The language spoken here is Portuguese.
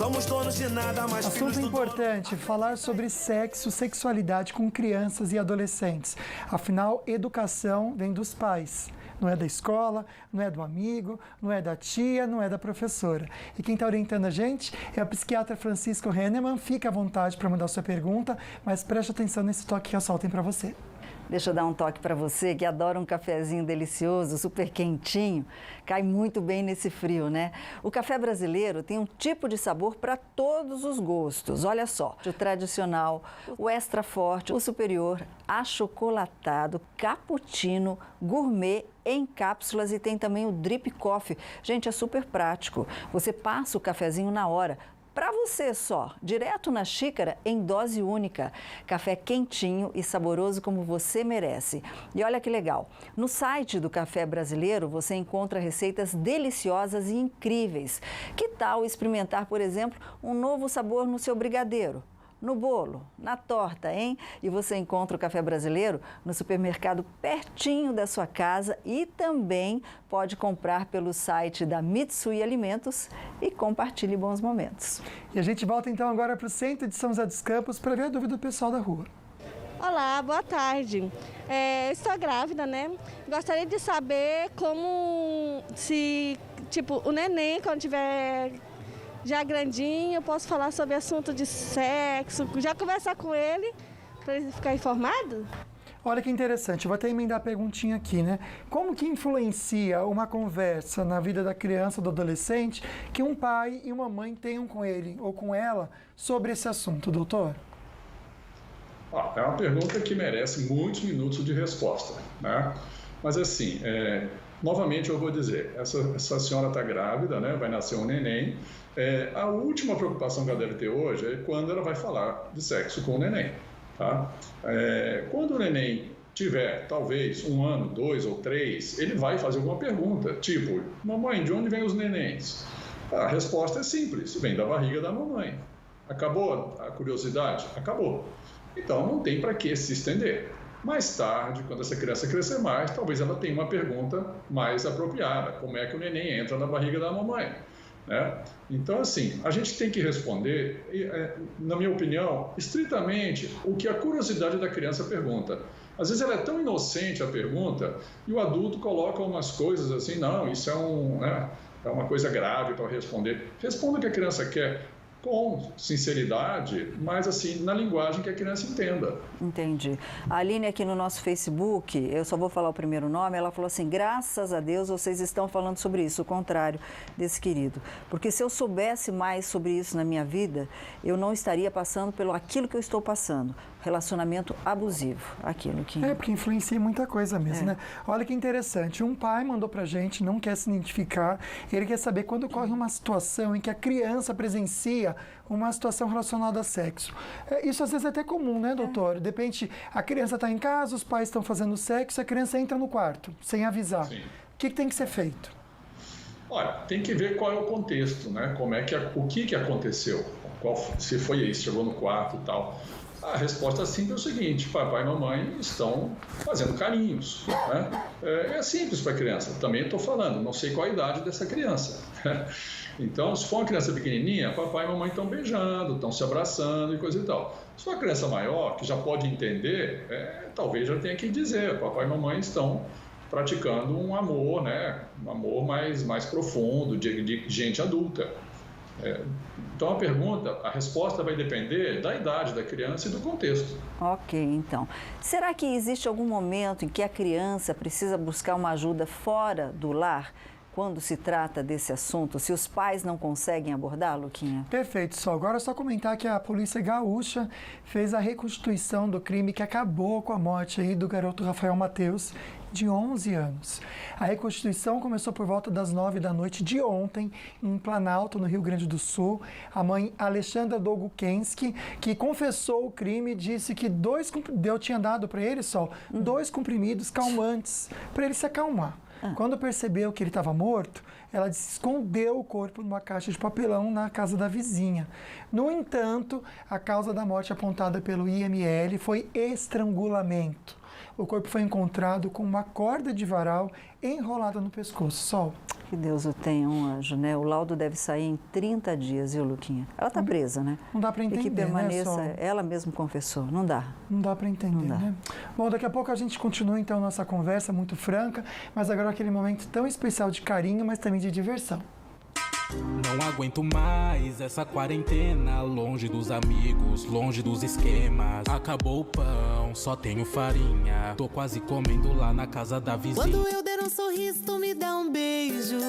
somos donos de nada, mas filhos Assunto do dono. importante, falar sobre sexo, sexualidade com crianças e adolescentes. Afinal, educação vem dos pais. Não é da escola, não é do amigo, não é da tia, não é da professora. E quem está orientando a gente é o psiquiatra Francisco Henneman. Fique à vontade para mandar sua pergunta, mas preste atenção nesse toque que a Sol tem para você. Deixa eu dar um toque para você que adora um cafezinho delicioso, super quentinho. Cai muito bem nesse frio, né? O café brasileiro tem um tipo de sabor para todos os gostos. Olha só, o tradicional, o extra forte, o superior, achocolatado, cappuccino, gourmet, em cápsulas e tem também o drip coffee. Gente, é super prático. Você passa o cafezinho na hora. Para você só, direto na xícara, em dose única. Café quentinho e saboroso como você merece. E olha que legal, no site do Café Brasileiro você encontra receitas deliciosas e incríveis. Que tal experimentar, por exemplo, um novo sabor no seu brigadeiro? No bolo, na torta, hein? E você encontra o Café Brasileiro no supermercado pertinho da sua casa e também pode comprar pelo site da Mitsui Alimentos e compartilhe bons momentos. E a gente volta então agora para o centro de São José dos Campos para ver a dúvida do pessoal da rua. Olá, boa tarde. Eu estou grávida, né? Gostaria de saber como se, o neném, quando tiver já grandinho, eu posso falar sobre assunto de sexo, já conversar com ele, para ele ficar informado? Olha que interessante, eu vou até emendar a perguntinha aqui, né? Como que influencia uma conversa na vida da criança ou do adolescente que um pai e uma mãe tenham com ele ou com ela sobre esse assunto, doutor? É uma pergunta que merece muitos minutos de resposta, né? Mas assim, novamente eu vou dizer, essa senhora está grávida, né? Vai nascer um neném. A última preocupação que ela deve ter hoje é quando ela vai falar de sexo com o neném, tá? Quando o neném tiver, talvez, 1 ano, 2 ou 3, ele vai fazer alguma pergunta, tipo, mamãe, de onde vêm os nenéns? A resposta é simples, vem da barriga da mamãe. Acabou a curiosidade? Acabou. Então não tem para que se estender. Mais tarde, quando essa criança crescer mais, talvez ela tenha uma pergunta mais apropriada. Como é que o neném entra na barriga da mamãe? Né? Então, assim, a gente tem que responder, na minha opinião, estritamente o que a curiosidade da criança pergunta. Às vezes ela é tão inocente a pergunta e o adulto coloca umas coisas assim, não, isso é uma coisa grave para responder. Responda o que a criança quer, com sinceridade, mas assim, na linguagem que a criança entenda. Entendi. A Aline aqui no nosso Facebook, eu só vou falar o primeiro nome, ela falou assim, graças a Deus vocês estão falando sobre isso, o contrário desse querido. Porque se eu soubesse mais sobre isso na minha vida, eu não estaria passando pelo aquilo que eu estou passando. Relacionamento abusivo, aquilo que... Porque influencia muita coisa mesmo, né? Olha que interessante, um pai mandou pra gente, não quer se identificar, ele quer saber quando ocorre uma situação em que a criança presencia uma situação relacionada a sexo. Isso às vezes é até comum, né, doutor? De repente, a criança está em casa, os pais estão fazendo sexo, a criança entra no quarto, sem avisar. Sim. O que tem que ser feito? Olha, tem que ver qual é o contexto, né? O que aconteceu, se foi isso, chegou no quarto e tal. A resposta simples é o seguinte, papai e mamãe estão fazendo carinhos, né? É simples para a criança, também estou falando, não sei qual a idade dessa criança. Então, se for uma criança pequenininha, papai e mamãe estão beijando, estão se abraçando e coisa e tal. Se for uma criança maior, que já pode entender, talvez já tenha que dizer, papai e mamãe estão praticando um amor, né? Um amor mais profundo, de gente adulta. Então a resposta vai depender da idade da criança e do contexto. Ok, então. Será que existe algum momento em que a criança precisa buscar uma ajuda fora do lar? Quando se trata desse assunto, se os pais não conseguem abordar, Luquinha? Perfeito, Sol. Agora é só comentar que a Polícia Gaúcha fez a reconstituição do crime que acabou com a morte aí do garoto Rafael Mateus, de 11 anos. A reconstituição começou por volta das 9 da noite de ontem, em Planalto, no Rio Grande do Sul. A mãe Alexandra Dolgukensky, que confessou o crime, disse que eu tinha dado para ele, Sol, 2 comprimidos calmantes, para ele se acalmar. Quando percebeu que ele estava morto, ela escondeu o corpo numa caixa de papelão na casa da vizinha. No entanto, a causa da morte apontada pelo IML foi estrangulamento. O corpo foi encontrado com uma corda de varal enrolada no pescoço. Sol. Que Deus o tenha, um anjo, né? O laudo deve sair em 30 dias, viu, Luquinha? Ela está presa, né? Não dá para entender, e que permaneça, né? ela mesma confessou. Não dá. Não dá para entender, Não dá. né? Bom, daqui a pouco a gente continua, então, nossa conversa muito franca, mas agora aquele momento tão especial de carinho, mas também de diversão. Não aguento mais essa quarentena, longe dos amigos, longe dos esquemas. Acabou o pão, só tenho farinha. Tô quase comendo lá na casa da vizinha. Quando eu der um sorriso, tu me dá um beijo.